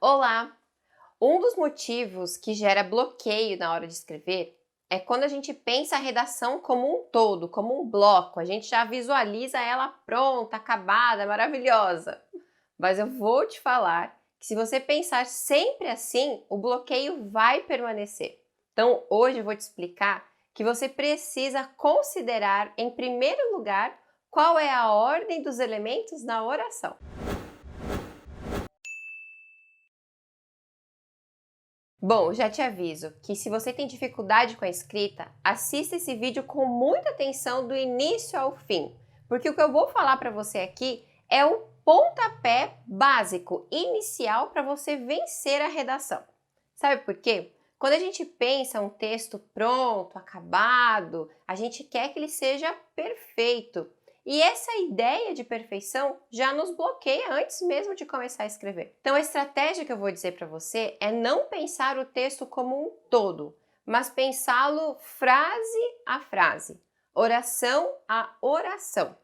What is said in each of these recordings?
Olá! Um dos motivos que gera bloqueio na hora de escrever é quando a gente pensa a redação como um todo, como um bloco. A gente já visualiza ela pronta, acabada, maravilhosa. Mas eu vou te falar que se você pensar sempre assim, o bloqueio vai permanecer. Então, hoje eu vou te explicar que você precisa considerar, em primeiro lugar, qual é a ordem dos elementos na oração. Bom, já te aviso que se você tem dificuldade com a escrita, assista esse vídeo com muita atenção do início ao fim, porque o que eu vou falar para você aqui é o pontapé básico, inicial para você vencer a redação. Sabe por quê? Quando a gente pensa um texto pronto, acabado, a gente quer que ele seja perfeito. E essa ideia de perfeição já nos bloqueia antes mesmo de começar a escrever. Então a estratégia que eu vou dizer para você é não pensar o texto como um todo, mas pensá-lo frase a frase, oração a oração.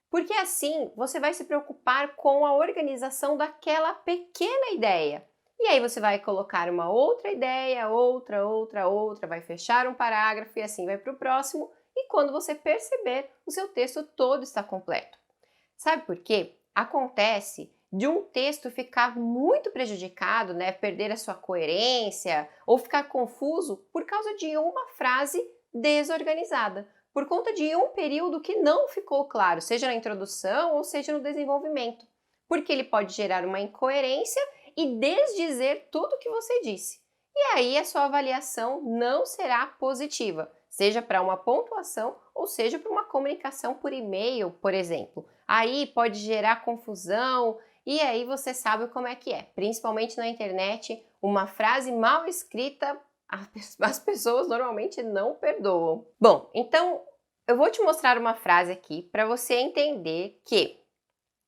Porque assim você vai se preocupar com a organização daquela pequena ideia. E aí você vai colocar uma outra ideia, outra, vai fechar um parágrafo e assim vai para o próximo. E quando você perceber, o seu texto todo está completo. Sabe por quê? Acontece de um texto ficar muito prejudicado, né, perder a sua coerência ou ficar confuso por causa de uma frase desorganizada, por conta de um período que não ficou claro, seja na introdução ou seja no desenvolvimento, porque ele pode gerar uma incoerência e desdizer tudo o que você disse. E aí a sua avaliação não será positiva, seja para uma pontuação ou seja para uma comunicação por e-mail, por exemplo. Aí pode gerar confusão e aí você sabe como é que é. Principalmente na internet, uma frase mal escrita, as pessoas normalmente não perdoam. Bom, então eu vou te mostrar uma frase aqui para você entender que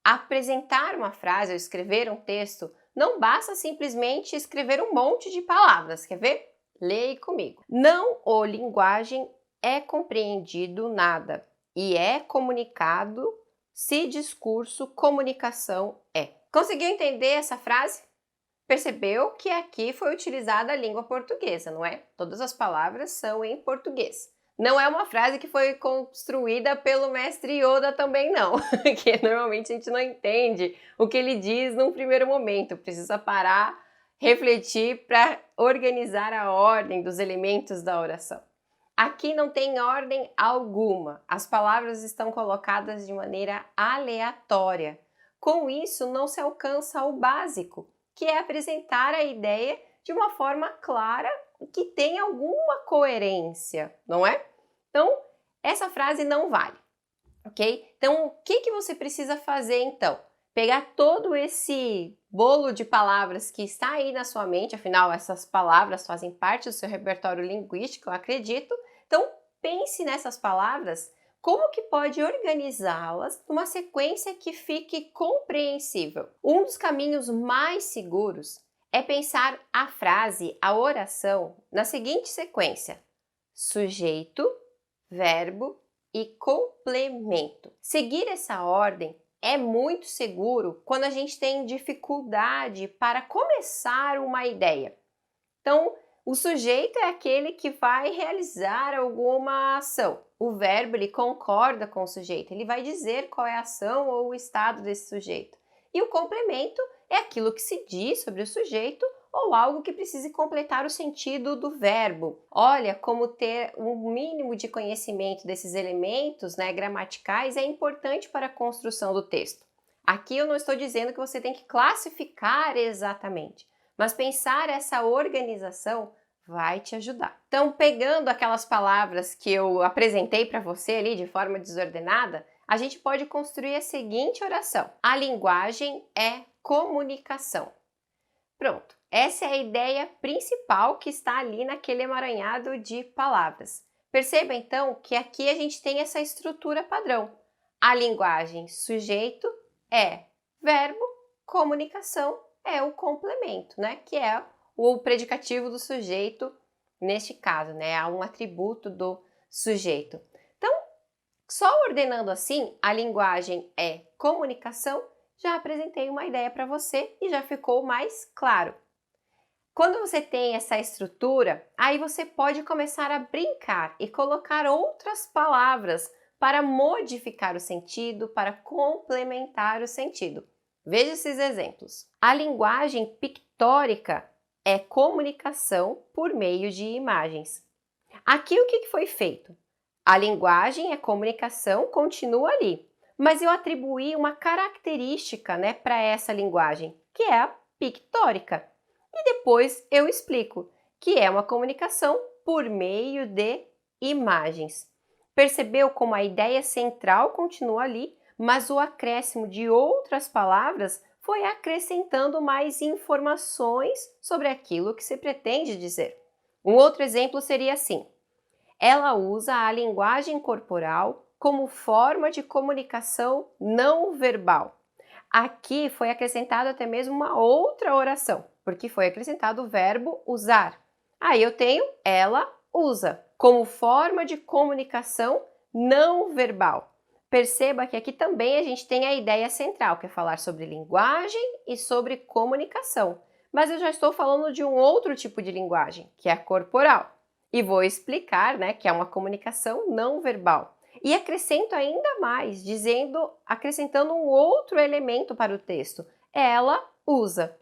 apresentar uma frase ou escrever um texto não basta simplesmente escrever um monte de palavras, quer ver? Leia comigo. Não ou linguagem é compreendido nada e é comunicado se discurso, comunicação é. Conseguiu entender essa frase? Percebeu que aqui foi utilizada a língua portuguesa, não é? Todas as palavras são em português. Não é uma frase que foi construída pelo mestre Yoda também não, que normalmente a gente não entende o que ele diz num primeiro momento. Precisa parar, refletir para organizar a ordem dos elementos da oração. Aqui não tem ordem alguma, as palavras estão colocadas de maneira aleatória. Com isso, não se alcança o básico, que é apresentar a ideia de uma forma clara e que tenha alguma coerência, não é? Então, essa frase não vale, ok? Então, o que você precisa fazer então? Pegar todo esse bolo de palavras que está aí na sua mente, afinal, essas palavras fazem parte do seu repertório linguístico, eu acredito. Então, pense nessas palavras, como que pode organizá-las numa sequência que fique compreensível. Um dos caminhos mais seguros é pensar a frase, a oração, na seguinte sequência: sujeito, verbo e complemento. Seguir essa ordem é muito seguro quando a gente tem dificuldade para começar uma ideia. Então, o sujeito é aquele que vai realizar alguma ação. O verbo, ele concorda com o sujeito, ele vai dizer qual é a ação ou o estado desse sujeito. E o complemento é aquilo que se diz sobre o sujeito ou algo que precise completar o sentido do verbo. Olha, como ter um mínimo de conhecimento desses elementos, né, gramaticais é importante para a construção do texto. Aqui eu não estou dizendo que você tem que classificar exatamente, mas pensar essa organização vai te ajudar. Então, pegando aquelas palavras que eu apresentei para você ali de forma desordenada, a gente pode construir a seguinte oração: a linguagem é comunicação. Pronto, essa é a ideia principal que está ali naquele emaranhado de palavras. Perceba então que aqui a gente tem essa estrutura padrão. A linguagem sujeito é verbo, comunicação é o complemento, né? Que é o predicativo do sujeito neste caso, né? É um atributo do sujeito. Então, só ordenando assim, a linguagem é comunicação, já apresentei uma ideia para você e já ficou mais claro. Quando você tem essa estrutura, aí você pode começar a brincar e colocar outras palavras para modificar o sentido, para complementar o sentido. Veja esses exemplos. A linguagem pictórica é comunicação por meio de imagens. Aqui o que foi feito? A linguagem é comunicação, continua ali, mas eu atribuí uma característica, para essa linguagem, que é a pictórica. E depois eu explico que é uma comunicação por meio de imagens. Percebeu como a ideia central continua ali, mas o acréscimo de outras palavras foi acrescentando mais informações sobre aquilo que se pretende dizer. Um outro exemplo seria assim: ela usa a linguagem corporal como forma de comunicação não verbal. Aqui foi acrescentado até mesmo uma outra oração, porque foi acrescentado o verbo usar. Aí eu tenho ela usa, como forma de comunicação não verbal. Perceba que aqui também a gente tem a ideia central, que é falar sobre linguagem e sobre comunicação. Mas eu já estou falando de um outro tipo de linguagem, que é a corporal. E vou explicar, que é uma comunicação não verbal. E acrescento ainda mais, acrescentando um outro elemento para o texto. Ela usa.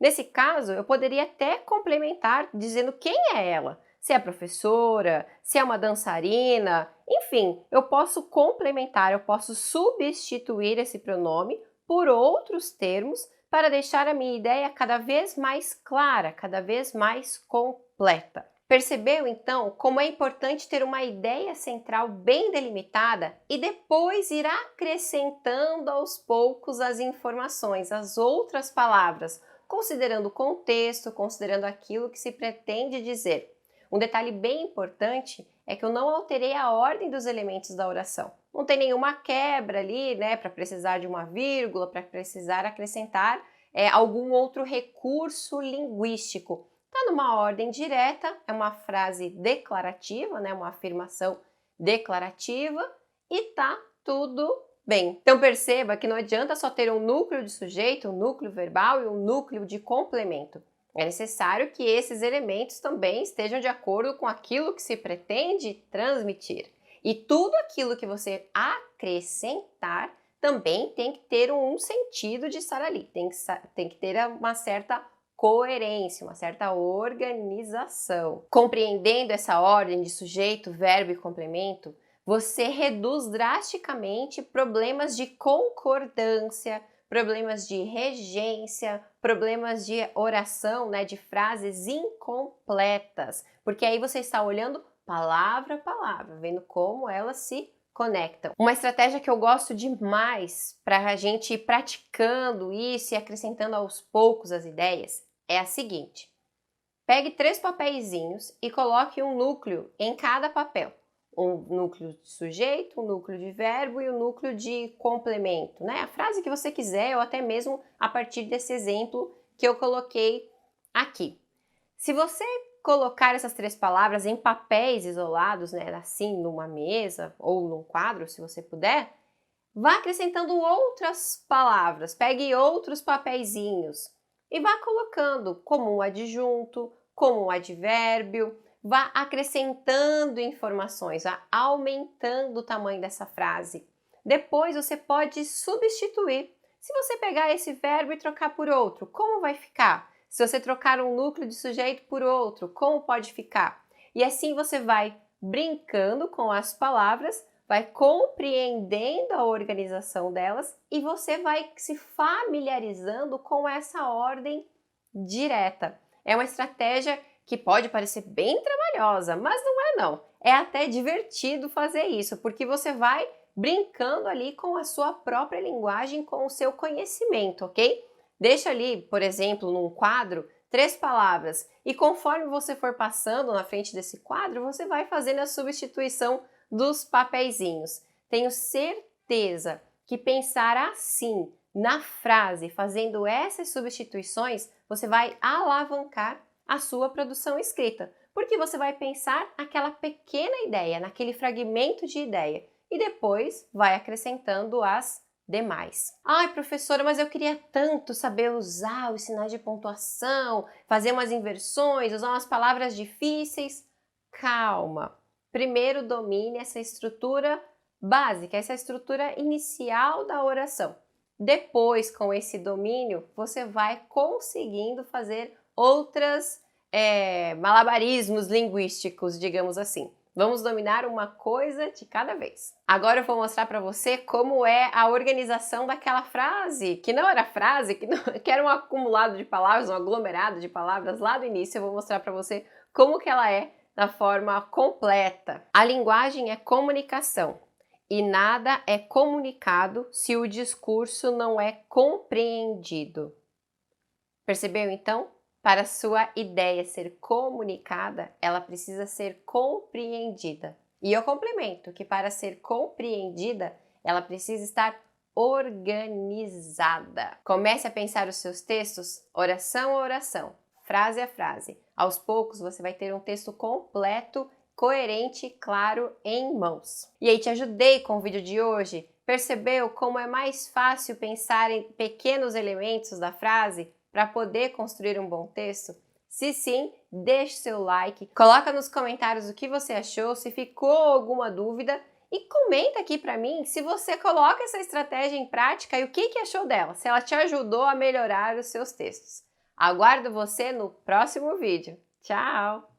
Nesse caso, eu poderia até complementar dizendo quem é ela. Se é professora, se é uma dançarina, enfim, eu posso complementar, eu posso substituir esse pronome por outros termos para deixar a minha ideia cada vez mais clara, cada vez mais completa. Percebeu, então, como é importante ter uma ideia central bem delimitada e depois ir acrescentando aos poucos as informações, as outras palavras, considerando o contexto, considerando aquilo que se pretende dizer. Um detalhe bem importante é que eu não alterei a ordem dos elementos da oração. Não tem nenhuma quebra ali, para precisar de uma vírgula, para precisar acrescentar algum outro recurso linguístico. Está numa ordem direta, é uma frase declarativa, uma afirmação declarativa e tá tudo bem. Então perceba que não adianta só ter um núcleo de sujeito, um núcleo verbal e um núcleo de complemento. É necessário que esses elementos também estejam de acordo com aquilo que se pretende transmitir. E tudo aquilo que você acrescentar também tem que ter um sentido de estar ali, tem que ter uma certa coerência, uma certa organização. Compreendendo essa ordem de sujeito, verbo e complemento, você reduz drasticamente problemas de concordância, problemas de regência, problemas de oração, de frases incompletas, porque aí você está olhando palavra a palavra, vendo como elas se conectam. Uma estratégia que eu gosto demais para a gente ir praticando isso e acrescentando aos poucos as ideias é a seguinte: pegue 3 papeizinhos e coloque um núcleo em cada papel. Um núcleo de sujeito, um núcleo de verbo e um núcleo de complemento, A frase que você quiser ou até mesmo a partir desse exemplo que eu coloquei aqui. Se você colocar essas 3 palavras em papéis isolados, assim numa mesa ou num quadro, se você puder, vá acrescentando outras palavras, pegue outros papeizinhos e vá colocando como um adjunto, como um advérbio, vá acrescentando informações, vá aumentando o tamanho dessa frase. Depois você pode substituir. Se você pegar esse verbo e trocar por outro, como vai ficar? Se você trocar um núcleo de sujeito por outro, como pode ficar? E assim você vai brincando com as palavras, vai compreendendo a organização delas e você vai se familiarizando com essa ordem direta. É uma estratégia que pode parecer bem trabalhosa, mas não é não. É até divertido fazer isso, porque você vai brincando ali com a sua própria linguagem, com o seu conhecimento, ok? Deixa ali, por exemplo, num quadro, 3 palavras e conforme você for passando na frente desse quadro, você vai fazendo a substituição dos papeizinhos. Tenho certeza que pensar assim na frase, fazendo essas substituições, você vai alavancar a sua produção escrita, porque você vai pensar naquela pequena ideia, naquele fragmento de ideia e depois vai acrescentando as demais. Ai, professora, mas eu queria tanto saber usar os sinais de pontuação, fazer umas inversões, usar umas palavras difíceis. Calma. Primeiro domine essa estrutura básica, essa estrutura inicial da oração. Depois, com esse domínio, você vai conseguindo fazer outras malabarismos linguísticos, digamos assim. Vamos dominar uma coisa de cada vez. Agora eu vou mostrar para você como é a organização daquela frase, que não era frase, que era um acumulado de palavras, um aglomerado de palavras lá do início. Eu vou mostrar para você como que ela é da forma completa. A linguagem é comunicação e nada é comunicado se o discurso não é compreendido. Percebeu então? Para sua ideia ser comunicada, ela precisa ser compreendida. E eu complemento que para ser compreendida, ela precisa estar organizada. Comece a pensar os seus textos oração a oração, frase a frase. Aos poucos você vai ter um texto completo, coerente e claro em mãos. E aí, te ajudei com o vídeo de hoje? Percebeu como é mais fácil pensar em pequenos elementos da frase para poder construir um bom texto? Se sim, deixe seu like, coloca nos comentários o que você achou, se ficou alguma dúvida e comenta aqui para mim se você coloca essa estratégia em prática e o que achou dela, se ela te ajudou a melhorar os seus textos. Aguardo você no próximo vídeo. Tchau!